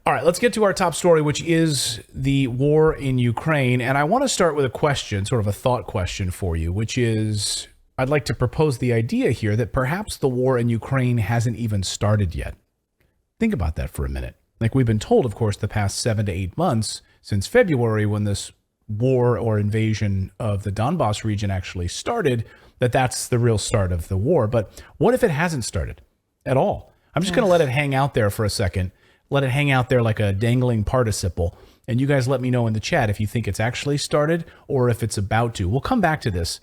All right, let's get to our top story, which is the war in Ukraine. And I want to start with a question, sort of a thought question for you, which is I'd like to propose the idea here that perhaps the war in Ukraine hasn't even started yet. Think about that for a minute. Like we've been told, of course, the past 7 to 8 months since February, when this war or invasion of the Donbass region actually started, that's the real start of the war. But what if it hasn't started at all? I'm just going to let it hang out there for a second. Let it hang out there like a dangling participle. And you guys let me know in the chat if you think it's actually started or if it's about to. We'll come back to this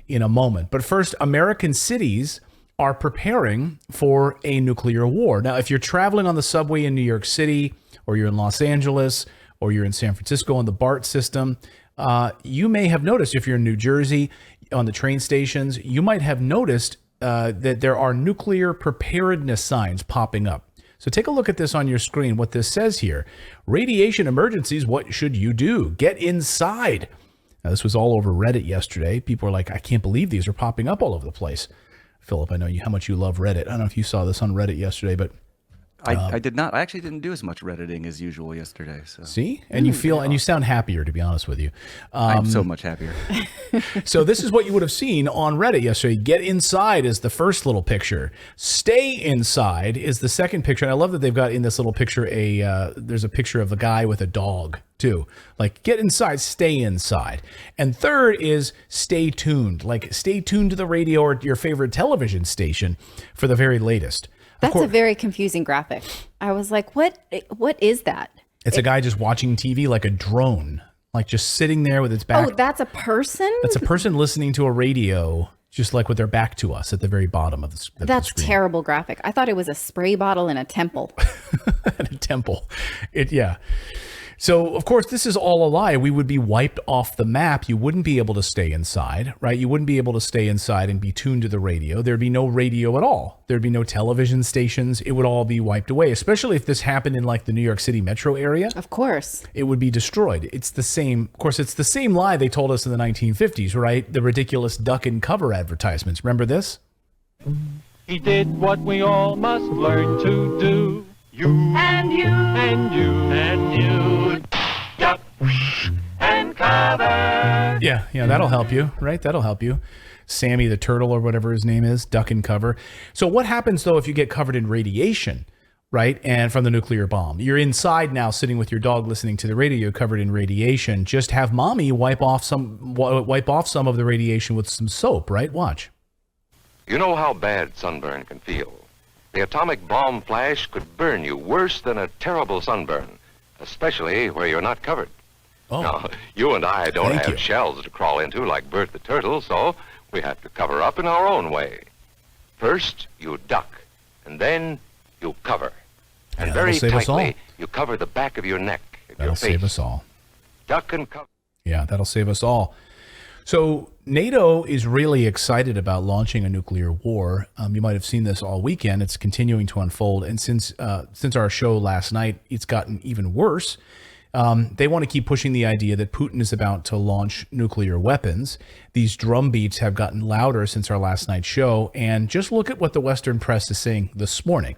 in a moment. But first, American cities are preparing for a nuclear war. Now, if you're traveling on the subway in New York City, or you're in Los Angeles, or you're in San Francisco on the BART system, you may have noticed, if you're in New Jersey on the train stations, you might have noticed that there are nuclear preparedness signs popping up. So take a look at this on your screen, what this says here. Radiation emergencies, what should you do? Get inside. Now, this was all over Reddit yesterday. People are like, I can't believe these are popping up all over the place. Philip, I know how much you love Reddit. I don't know if you saw this on Reddit yesterday, but I did not. I actually didn't do as much Redditing as usual yesterday. So. See? And you sound happier, to be honest with you. I'm so much happier. So this is what you would have seen on Reddit yesterday. Get inside is the first little picture. Stay inside is the second picture. And I love that they've got in this little picture there's a picture of a guy with a dog too. Like get inside, stay inside. And third is stay tuned. Like stay tuned to the radio or your favorite television station for the very latest. That's a very confusing graphic. I was like, what is that? It's a guy just watching TV like a drone, like just sitting there with its back. Oh, that's a person? That's a person listening to a radio, just like with their back to us at the very bottom of the screen. That's terrible graphic. I thought it was a spray bottle in a temple. At a temple. Yeah. So, of course, this is all a lie. We would be wiped off the map. You wouldn't be able to stay inside, right? You wouldn't be able to stay inside and be tuned to the radio. There'd be no radio at all. There'd be no television stations. It would all be wiped away, especially if this happened in like the New York City metro area. Of course. It would be destroyed. It's the same lie they told us in the 1950s, right? The ridiculous duck and cover advertisements. Remember this? He did what we all must learn to do. You and you and you and you duck and cover. Yeah, that'll help you, right? That'll help you. Sammy the turtle or whatever his name is, duck and cover. So what happens though if you get covered in radiation, right? And from the nuclear bomb, you're inside now sitting with your dog listening to the radio covered in radiation. Just have mommy wipe off some of the radiation with some soap, right? Watch. You know how bad sunburn can feel. The atomic bomb flash could burn you worse than a terrible sunburn, especially where you're not covered. Oh. Now, you and I don't Thank have you. shells to crawl into like Bert the Turtle, so we have to cover up in our own way. First, you duck, and then you cover. And that'll very save us all. tightly, you cover the back of your neck and That'll your face. save us all. Duck and cover. Yeah, that'll save us all. So NATO is really excited about launching a nuclear war. You might have seen this all weekend. It's continuing to unfold. And since our show last night, it's gotten even worse. They want to keep pushing the idea that Putin is about to launch nuclear weapons. These drum beats have gotten louder since our last night's show. And just look at what the Western press is saying this morning.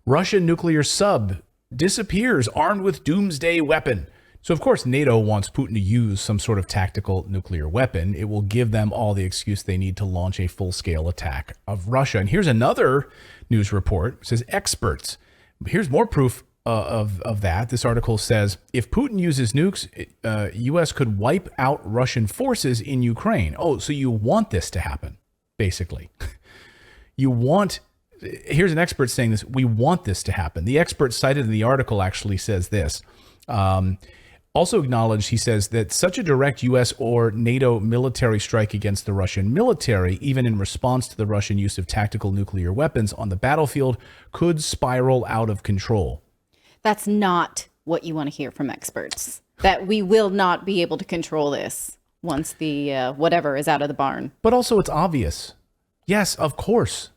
Russian nuclear sub disappears armed with doomsday weapon. So, of course, NATO wants Putin to use some sort of tactical nuclear weapon. It will give them all the excuse they need to launch a full-scale attack of Russia. And here's another news report. It says experts. Here's more proof of that. This article says, if Putin uses nukes, U.S. could wipe out Russian forces in Ukraine. Oh, so you want this to happen, basically. Here's an expert saying this. We want this to happen. The expert cited in the article actually says this. Also acknowledged, he says, that such a direct U.S. or NATO military strike against the Russian military, even in response to the Russian use of tactical nuclear weapons on the battlefield, could spiral out of control. That's not what you want to hear from experts, that we will not be able to control this once the whatever is out of the barn. But also it's obvious. Yes, of course.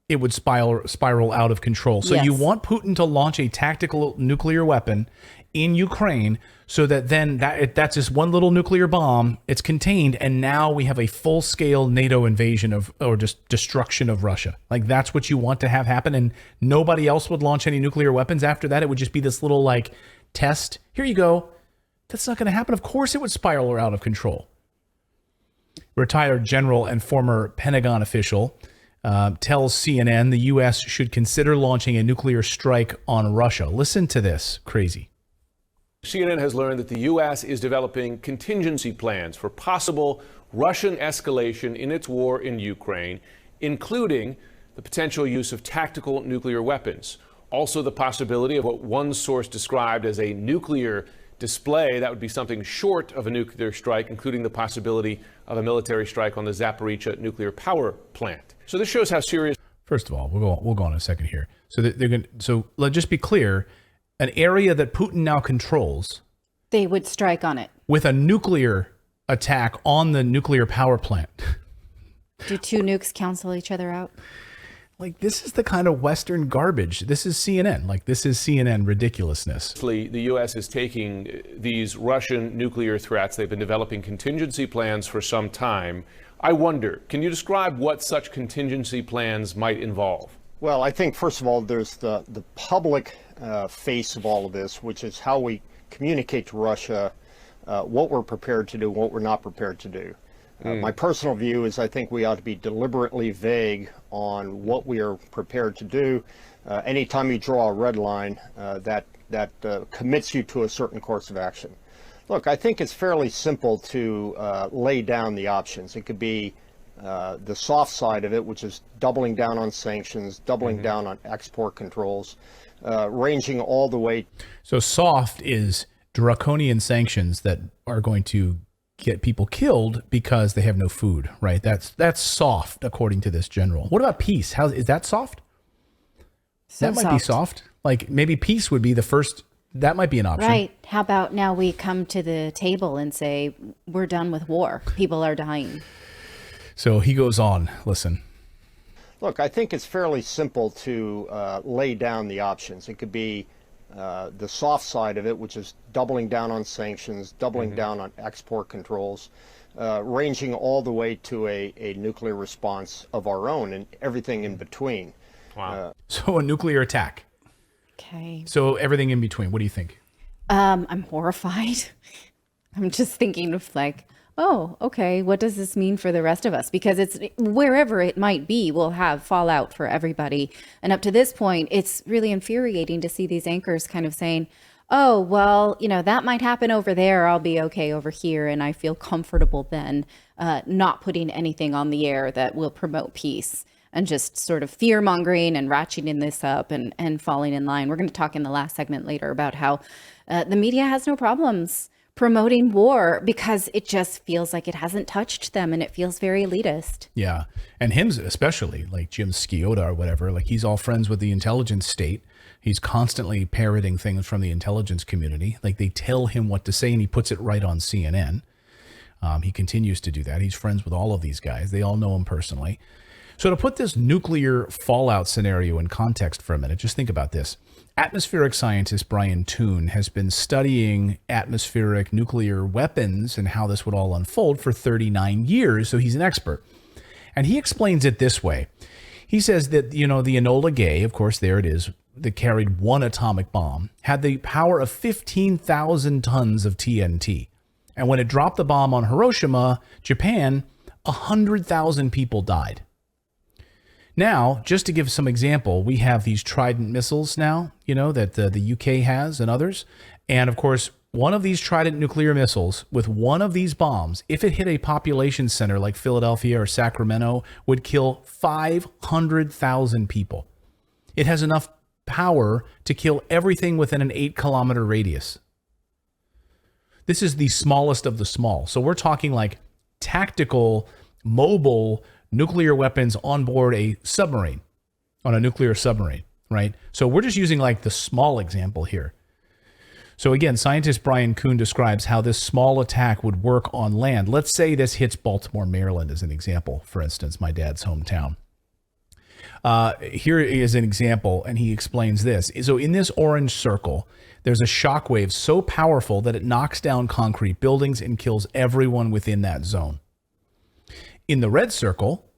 it would spiral out of control. So you Yes. want Putin to launch a tactical nuclear weapon in Ukraine so that then that's just one little nuclear bomb. It's contained, and now we have a full-scale NATO invasion or just destruction of Russia. Like, that's what you want to have happen, and nobody else would launch any nuclear weapons after that. It would just be this little, like, test. Here you go. That's not going to happen. Of course it would spiral out of control. Retired general and former Pentagon official tells CNN the U.S. should consider launching a nuclear strike on Russia. Listen to this. Crazy. CNN has learned that the U.S. is developing contingency plans for possible Russian escalation in its war in Ukraine, including the potential use of tactical nuclear weapons. Also, the possibility of what one source described as a nuclear display. That would be something short of a nuclear strike, including the possibility of a military strike on the Zaporizhzhia nuclear power plant. So this shows how serious. First of all, we'll go on in a second here. So they're going. So let's just be clear: an area that Putin now controls, They would strike on it. with a nuclear attack on the nuclear power plant. Do two nukes cancel each other out? Like, this is the kind of Western garbage. This is CNN. Like, this is CNN ridiculousness. The U.S. is taking these Russian nuclear threats. They've been developing contingency plans for some time. I wonder, can you describe what such contingency plans might involve? Well, I think, first of all, there's the public face of all of this, which is how we communicate to Russia what we're prepared to do, what we're not prepared to do. My personal view is I think we ought to be deliberately vague on what we are prepared to do. Anytime you draw a red line, that commits you to a certain course of action. Look, I think it's fairly simple to lay down the options. It could be the soft side of it, which is doubling down on sanctions, doubling down on export controls, ranging all the way. So soft is draconian sanctions that are going to get people killed because they have no food, right? That's soft, according to this general. What about peace? How is that soft? So That might be soft. Like, maybe peace would be the first. That might be an option. Right. How about now we come to the table and say, we're done with war. People are dying. So he goes on. Listen. Look, I think it's fairly simple to lay down the options. It could be the soft side of it, which is doubling down on sanctions, doubling down on export controls, ranging all the way to a nuclear response of our own and everything in between. Wow. So a nuclear attack. Okay. So everything in between. What do you think? I'm horrified. I'm just thinking of like, oh, okay, what does this mean for the rest of us? Because it's wherever it might be, we'll have fallout for everybody. And up to this point, it's really infuriating to see these anchors kind of saying, oh, well, you know, that might happen over there. I'll be okay over here. And I feel comfortable then not putting anything on the air that will promote peace, and just sort of fear mongering and ratcheting this up and falling in line. We're going to talk in the last segment later about how the media has no problems promoting war because it just feels like it hasn't touched them and it feels very elitist. Yeah. And him especially, like Jim Sciota or whatever, like he's all friends with the intelligence state. He's constantly parroting things from the intelligence community. Like they tell him what to say and he puts it right on CNN. He continues to do that. He's friends with all of these guys. They all know him personally. So to put this nuclear fallout scenario in context for a minute, just think about this. Atmospheric scientist Brian Toon has been studying atmospheric nuclear weapons and how this would all unfold for 39 years, so he's an expert. And he explains it this way. He says that, you know, the Enola Gay, of course, there it is, that carried one atomic bomb, had the power of 15,000 tons of TNT. And when it dropped the bomb on Hiroshima, Japan, 100,000 people died. Now, just to give some example, we have these Trident missiles now, you know, that the UK has and others. And of course, one of these Trident nuclear missiles with one of these bombs, if it hit a population center like Philadelphia or Sacramento, would kill 500,000 people. It has enough power to kill everything within an 8-kilometer radius. This is the smallest of the small. So we're talking like tactical, mobile nuclear weapons on board a submarine, on a nuclear submarine, right? So we're just using like the small example here. So again, scientist Brian Kuhn describes how this small attack would work on land. Let's say this hits Baltimore, Maryland as an example, for instance, my dad's hometown. Here is an example, and he explains this. So in this orange circle, there's a shockwave so powerful that it knocks down concrete buildings and kills everyone within that zone. In the red circle,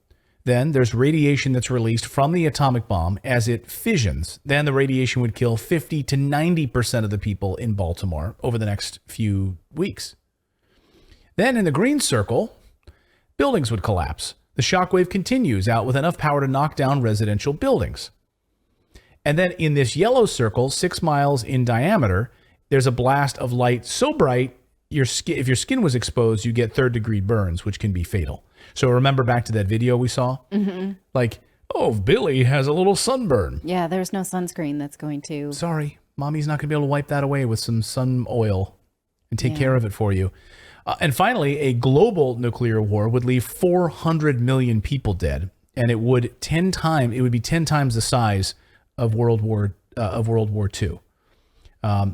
then there's radiation that's released from the atomic bomb as it fissions. Then the radiation would kill 50 to 90% of the people in Baltimore over the next few weeks. Then in the green circle, buildings would collapse. The shockwave continues out with enough power to knock down residential buildings. And then in this yellow circle, 6 miles in diameter, there's a blast of light so bright, if your skin was exposed, you get third-degree burns, which can be fatal. So remember back to that video we saw? Mm-hmm. Like, oh, Billy has a little sunburn. Yeah, there's no sunscreen that's going to... Sorry, mommy's not going to be able to wipe that away with some sun oil and take care of it for you. And finally, a global nuclear war would leave 400 million people dead, and it would be 10 times the size of World War II.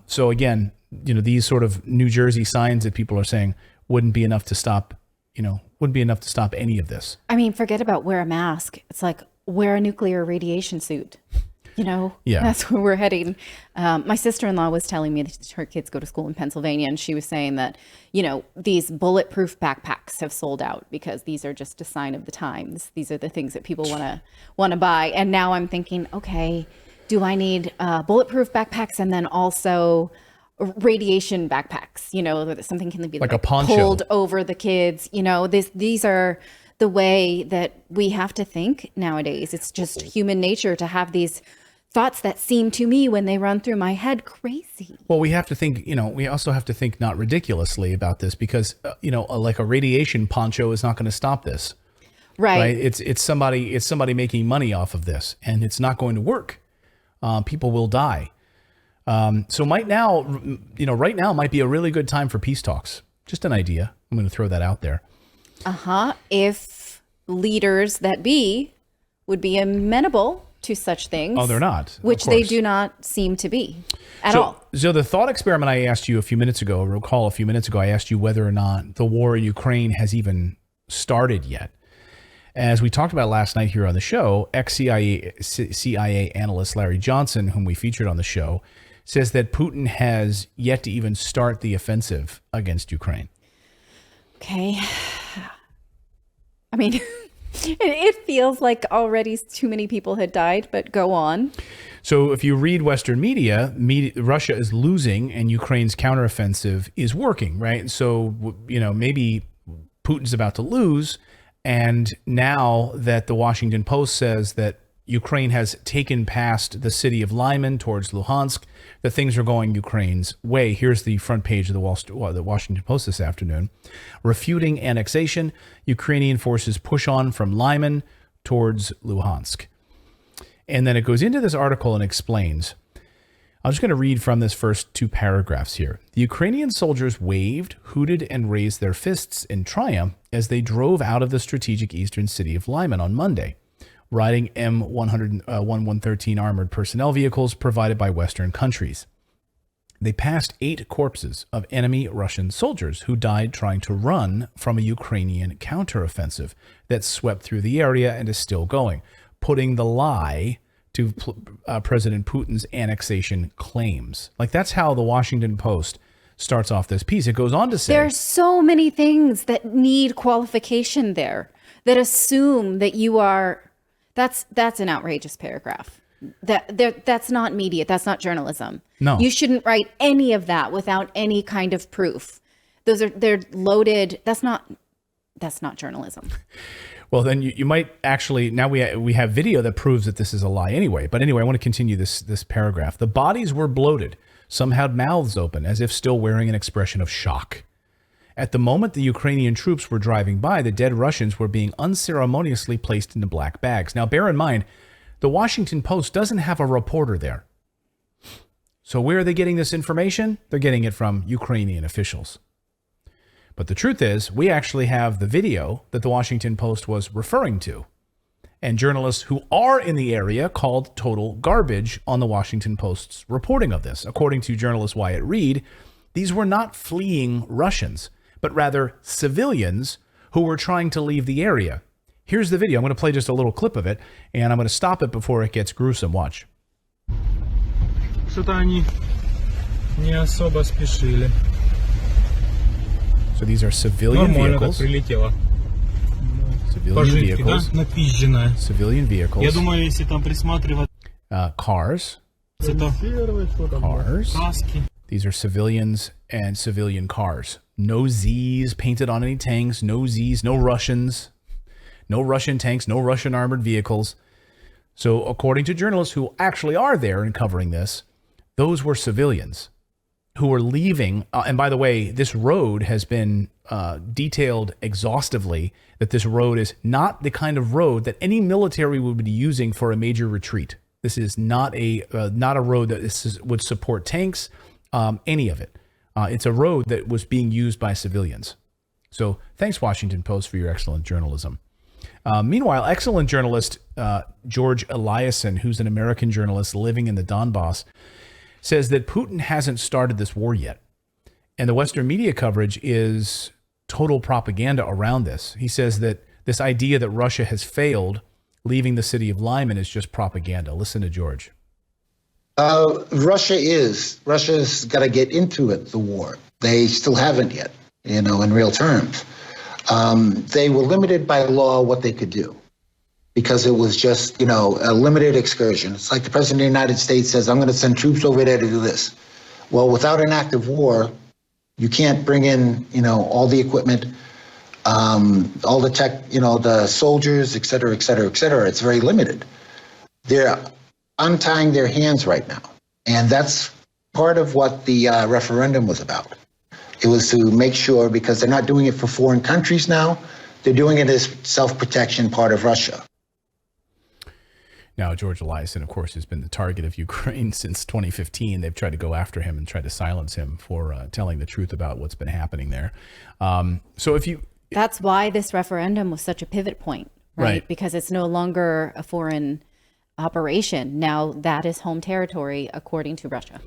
So again, these sort of New Jersey signs that people are saying wouldn't be enough to stop any of this. I mean, forget about wear a mask. It's like wear a nuclear radiation suit. Yeah, that's where we're heading. My sister-in-law was telling me that her kids go to school in Pennsylvania, and she was saying that, these bulletproof backpacks have sold out because these are just a sign of the times. These are the things that people want to buy. And now I'm thinking, okay, do I need bulletproof backpacks and then also radiation backpacks? Something can be like a poncho pulled over the kids. These are the way that we have to think nowadays. It's just human nature to have these thoughts that seem to me, when they run through my head, crazy. Well, we have to think, we also have to think not ridiculously about this because, like a radiation poncho is not going to stop this. Right. It's somebody making money off of this, and it's not going to work. People will die. So right now might be a really good time for peace talks. Just an idea. I'm going to throw that out there. If leaders that be would be amenable to such things. Oh, they're not. Which they do not seem to be at all. So the thought experiment I asked you a few minutes ago, I asked you whether or not the war in Ukraine has even started yet. As we talked about last night here on the show, ex-CIA analyst Larry Johnson, whom we featured on the show, says that Putin has yet to even start the offensive against Ukraine. Okay. I mean, it feels like already too many people had died, but go on. So if you read Western media, Russia is losing and Ukraine's counteroffensive is working, right? So, maybe Putin's about to lose. And now that the Washington Post says that Ukraine has taken past the city of Lyman towards Luhansk, that things are going Ukraine's way. Here's the front page of the Washington Post this afternoon. Refuting annexation, Ukrainian forces push on from Lyman towards Luhansk. And then it goes into this article and explains. I'm just going to read from this first 2 paragraphs here. The Ukrainian soldiers waved, hooted, and raised their fists in triumph as they drove out of the strategic eastern city of Lyman on Monday, riding M113 armored personnel vehicles provided by Western countries. They passed 8 corpses of enemy Russian soldiers who died trying to run from a Ukrainian counteroffensive that swept through the area and is still going, putting the lie to President Putin's annexation claims. Like, that's how the Washington Post starts off this piece. It goes on to say, there's so many things that need qualification there that assume that you are... That's an outrageous paragraph. That's not media. That's not journalism. No. You shouldn't write any of that without any kind of proof. They're loaded. That's not journalism. Well, then you might actually, now we have video that proves that this is a lie anyway. But anyway, I want to continue this paragraph. The bodies were bloated. Some had mouths open, as if still wearing an expression of shock. At the moment the Ukrainian troops were driving by, the dead Russians were being unceremoniously placed into black bags. Now, bear in mind, the Washington Post doesn't have a reporter there. So where are they getting this information? They're getting it from Ukrainian officials. But the truth is, we actually have the video that the Washington Post was referring to. And journalists who are in the area called total garbage on the Washington Post's reporting of this. According to journalist Wyatt Reed, these were not fleeing Russians, but rather civilians who were trying to leave the area. Here's the video. I'm going to play just a little clip of it, and I'm going to stop it before it gets gruesome. Watch. Что-то они не особо спешили. So these are civilian Нормально так vehicles. прилетело. Civilian Пожитки, да? vehicles. Напизженное. Civilian Я vehicles. думаю, если там присматриваться, Cars. то Cars. каски. These are civilians and civilian cars. No Z's painted on any tanks. No Z's. No Russians. No Russian tanks. No Russian armored vehicles. So according to journalists who actually are there and covering this, those were civilians who were leaving. And by the way, this road has been detailed exhaustively, that this road is not the kind of road that any military would be using for a major retreat. This is not a road that would support tanks, any of it. It's a road that was being used by civilians. So thanks, Washington Post, for your excellent journalism. Meanwhile, excellent journalist George Eliason, who's an American journalist living in the Donbass, says that Putin hasn't started this war yet. And the Western media coverage is total propaganda around this. He says that this idea that Russia has failed leaving the city of Lyman is just propaganda. Listen to George. Russia's got to get into it, the war. They still haven't yet, in real terms. They were limited by law what they could do because it was just, a limited excursion. It's like the President of the United States says, I'm going to send troops over there to do this. Well, without an active war, you can't bring in, all the equipment, all the tech, the soldiers, et cetera, et cetera, et cetera. It's very limited. They're untying their hands right now. And that's part of what the referendum was about. It was to make sure, because they're not doing it for foreign countries now, they're doing it as self-protection part of Russia. Now, George Eliason, of course, has been the target of Ukraine since 2015. They've tried to go after him and try to silence him for telling the truth about what's been happening there. That's why this referendum was such a pivot point, right? Because it's no longer a foreign operation. Now that is home territory, according to Russia.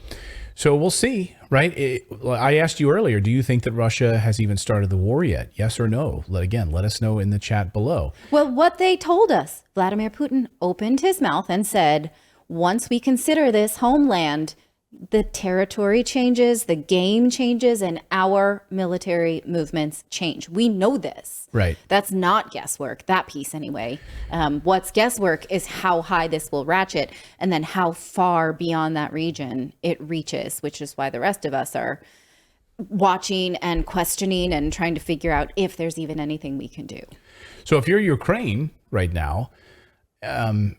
So we'll see, right? I asked you earlier, do you think that Russia has even started the war yet? Yes or no? Let us know in the chat below. Well, what they told us, Vladimir Putin opened his mouth and said, once we consider this homeland, the territory changes, the game changes, and our military movements change. We know this. Right. That's not guesswork, that piece anyway. What's guesswork is how high this will ratchet and then how far beyond that region it reaches, which is why the rest of us are watching and questioning and trying to figure out if there's even anything we can do. So if you're Ukraine right now, and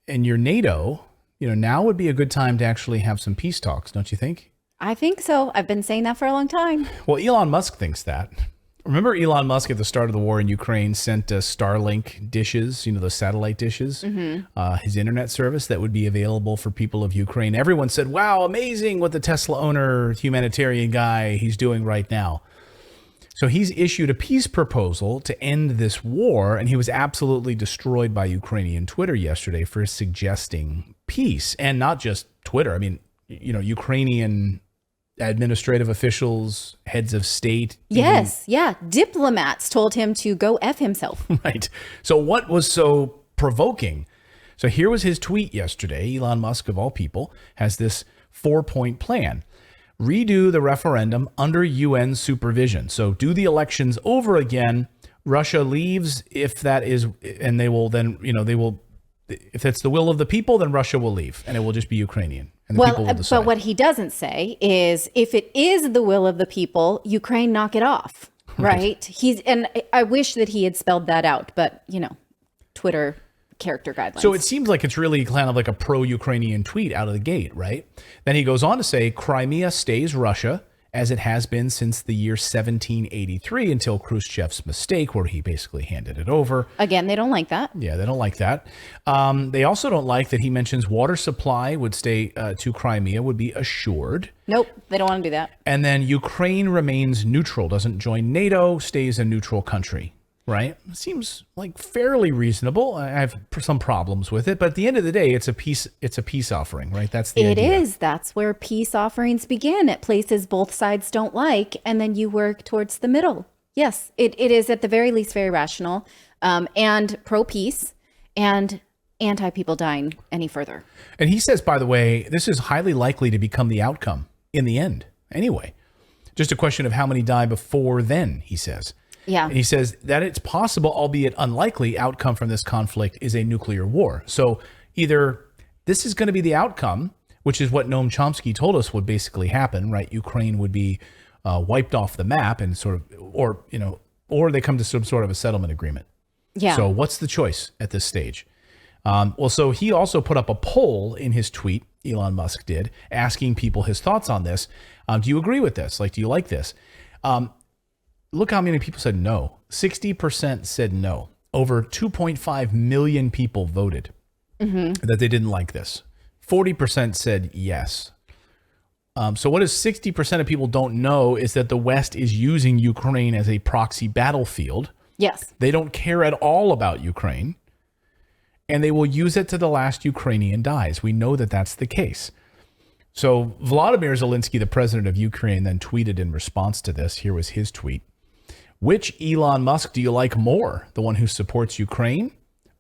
you're NATO, now would be a good time to actually have some peace talks, don't you think? I think so. I've been saying that for a long time. Well, Elon Musk thinks that. Remember Elon Musk at the start of the war in Ukraine sent Starlink dishes, the satellite dishes, his internet service that would be available for people of Ukraine. Everyone said, wow, amazing what the Tesla owner, humanitarian guy, he's doing right now. So he's issued a peace proposal to end this war, and he was absolutely destroyed by Ukrainian Twitter yesterday for suggesting peace. And not just Twitter. I mean, Ukrainian administrative officials, heads of state. Yes, diplomats told him to go F himself. Right. So what was so provoking? So here was his tweet yesterday. Elon Musk, of all people, has this 4-point plan. Redo the referendum under UN supervision. So do the elections over again. Russia leaves if that is, and they will then, if it's the will of the people, then Russia will leave and it will just be Ukrainian. And the people will decide. But what he doesn't say is if it is the will of the people, Ukraine knock it off, right? And I wish that he had spelled that out, but Twitter character guidelines. So it seems like it's really kind of like a pro-Ukrainian tweet out of the gate, right? Then he goes on to say, Crimea stays Russia, as it has been since the year 1783 until Khrushchev's mistake, where he basically handed it over. Again, they don't like that. Yeah, they don't like that. They also don't like that he mentions water supply would stay to Crimea would be assured. Nope, they don't want to do that. And then Ukraine remains neutral, doesn't join NATO, stays a neutral country. Right? Seems like fairly reasonable. I have some problems with it, but at the end of the day, it's a peace offering, right? That's the idea. It is. That's where peace offerings begin, at places both sides don't like, and then you work towards the middle. Yes, it is at the very least very rational. and pro-peace and anti-people dying any further. And he says, by the way, this is highly likely to become the outcome in the end anyway. Just a question of how many die before then, he says. Yeah. And he says that it's possible, albeit unlikely, outcome from this conflict is a nuclear war. So either this is going to be the outcome, which is what Noam Chomsky told us would basically happen, right? Ukraine would be wiped off the map and sort of, or they come to some sort of a settlement agreement. Yeah. So what's the choice at this stage? Well, so he also put up a poll in his tweet, Elon Musk did, asking people his thoughts on this. Do you agree with this? Like, do you like this? Look how many people said no. 60% said no. Over 2.5 million people voted that they didn't like this. 40% said yes. So what is 60% of people don't know is that the West is using Ukraine as a proxy battlefield. Yes. They don't care at all about Ukraine. And they will use it to the last Ukrainian dies. We know that that's the case. So Volodymyr Zelensky, the president of Ukraine, then tweeted in response to this. Here was his tweet. Which Elon Musk do you like more? The one who supports Ukraine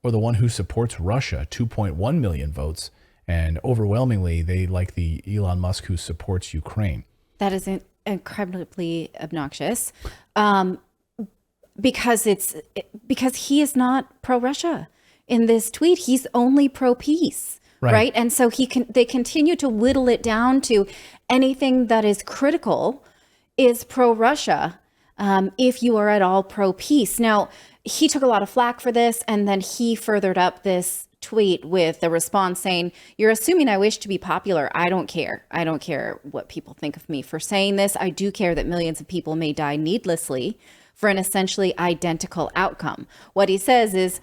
or the one who supports Russia? 2.1 million votes. And overwhelmingly, they like the Elon Musk who supports Ukraine. That is incredibly obnoxious because he is not pro-Russia. In this tweet, he's only pro-peace, right? And so they continue to whittle it down to anything that is critical is pro-Russia, if you are at all pro-peace. Now, he took a lot of flack for this, and then he furthered up this tweet with the response saying, "You're assuming I wish to be popular. I don't care. I don't care what people think of me for saying this. I do care that millions of people may die needlessly for an essentially identical outcome." What he says is,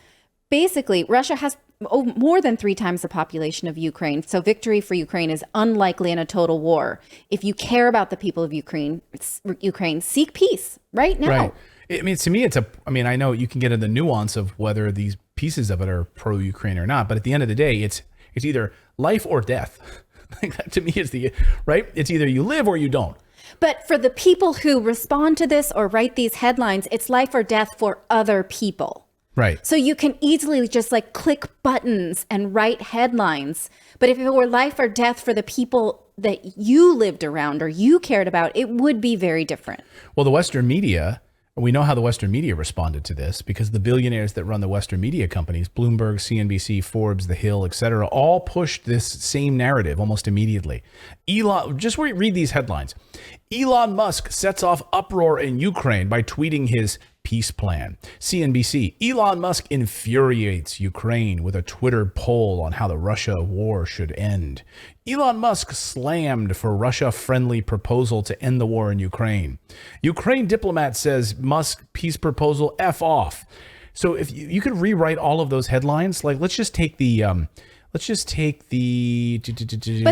basically, Russia has more than 3 times the population of Ukraine. So victory for Ukraine is unlikely in a total war. If you care about the people of Ukraine, seek peace right now. Right. I mean, to me, I know you can get into the nuance of whether these pieces of it are pro-Ukraine or not, but at the end of the day, it's either life or death. Like that to me is right? It's either you live or you don't. But for the people who respond to this or write these headlines, it's life or death for other people. Right. So you can easily just like click buttons and write headlines. But if it were life or death for the people that you lived around or you cared about, it would be very different. Well, the Western media, we know how the Western media responded to this because the billionaires that run the Western media companies, Bloomberg, CNBC, Forbes, The Hill, etc., all pushed this same narrative almost immediately. Just read these headlines. Elon Musk sets off uproar in Ukraine by tweeting his peace plan. CNBC, Elon Musk infuriates Ukraine with a Twitter poll on how the Russia war should end. Elon Musk slammed for Russia-friendly proposal to end the war in Ukraine. Ukraine diplomat says Musk peace proposal F off. So if you could rewrite all of those headlines, like let's just take the But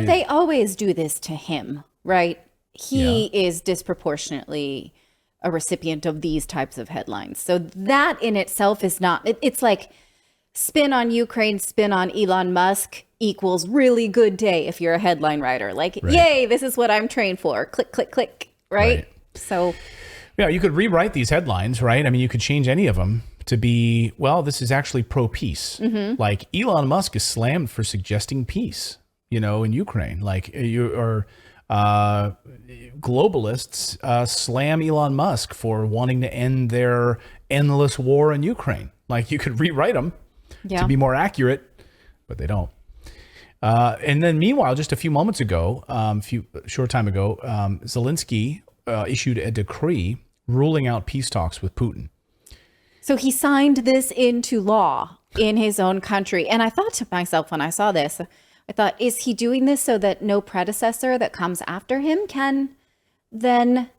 they always do this to him, right? He is disproportionately a recipient of these types of headlines. So that in itself is not, it's like spin on Ukraine, spin on Elon Musk equals really good day if you're a headline writer. Like, yay, this is what I'm trained for. Click, click, click, right? So yeah, you could rewrite these headlines, right? I mean, you could change any of them to be, well, this is actually pro-peace. Like Elon Musk is slammed for suggesting peace, in Ukraine. Like globalists slam Elon Musk for wanting to end their endless war in Ukraine. Like you could rewrite them to be more accurate, but they don't. And then meanwhile, just a few moments ago, short time ago, Zelensky issued a decree ruling out peace talks with Putin. So he signed this into law in his own country. And I thought to myself when I saw this, I thought, is he doing this so that no predecessor that comes after him can then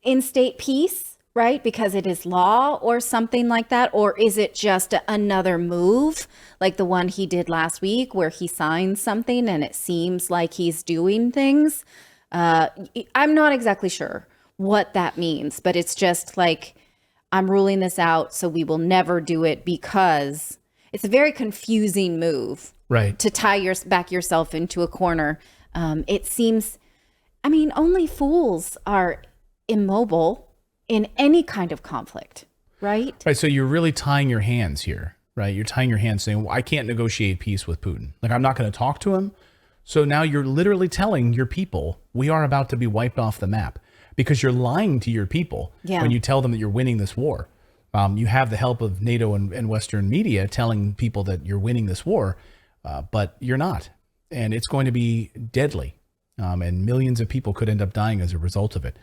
instate peace, right? Because it is law or something like that? Or is it just another move like the one he did last week where he signed something and it seems like he's doing things? I'm not exactly sure what that means, but it's just like, I'm ruling this out so we will never do it because it's a very confusing move. Right. To tie back yourself into a corner. It seems, I mean, only fools are immobile in any kind of conflict. right? Right. So you're really tying your hands here, right? You're tying your hands saying, well, I can't negotiate peace with Putin. Like, I'm not going to talk to him. So now you're literally telling your people, we are about to be wiped off the map, because you're lying to your people when you tell them that you're winning this war. You have the help of NATO and Western media telling people that you're winning this war, but you're not. And it's going to be deadly. And millions of people could end up dying as a result of it.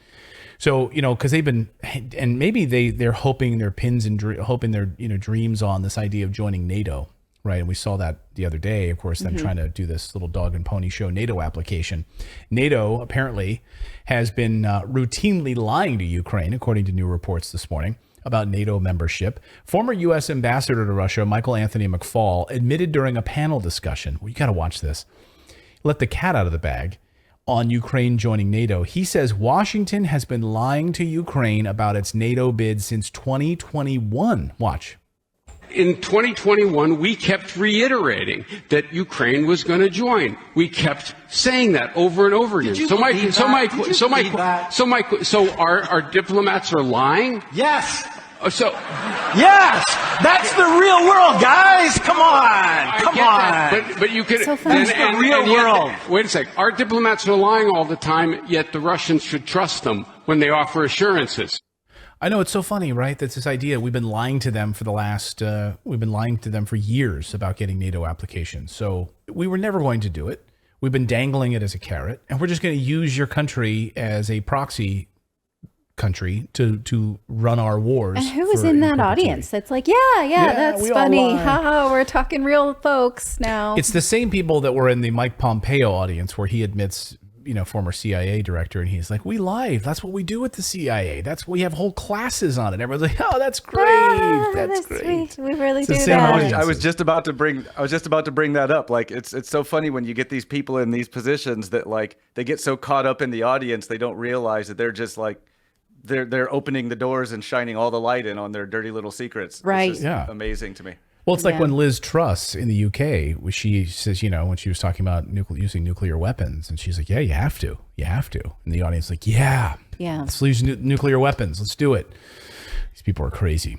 So, because they've been, and maybe they're hoping their pins and hoping their dreams on this idea of joining NATO, right? And we saw that the other day, of course, them trying to do this little dog and pony show NATO application. NATO apparently has been routinely lying to Ukraine, according to new reports this morning, about NATO membership. Former U.S. ambassador to Russia, Michael Anthony McFaul, admitted during a panel discussion, well, you got to watch this, let the cat out of the bag on Ukraine joining NATO. He says Washington has been lying to Ukraine about its NATO bid since 2021. Watch. In 2021, we kept reiterating that Ukraine was going to join. We kept saying that over and over again. So our diplomats are lying? Yes. Yes, that's the real world, guys. Come on. But you could. So that's the real world. Wait a sec. Our diplomats are lying all the time, yet the Russians should trust them when they offer assurances. I know, it's so funny, right? That's this idea. We've been lying to them for we've been lying to them for years about getting NATO applications. So we were never going to do it. We've been dangling it as a carrot, and we're just going to use your country as a proxy country to run our wars. And who was in that audience that's like, yeah, that's funny. Haha, we're talking real folks now. It's the same people that were in the Mike Pompeo audience where he admits, former CIA director, and he's like, we lie. That's what we do with the CIA. We have whole classes on it. Everyone's like, oh, that's great. That's great. Sweet. We really It's do the same that. audience. I was just about to bring that up. Like, it's so funny when you get these people in these positions that, like, they get so caught up in the audience, they don't realize that they're just like, they're opening the doors and shining all the light in on their dirty little secrets. Right. It's just amazing to me. Well, it's like when Liz Truss in the UK, she says, when she was talking about using nuclear weapons, and she's like, yeah, you have to. And the audience is like, yeah, let's use nuclear weapons. Let's do it. These people are crazy.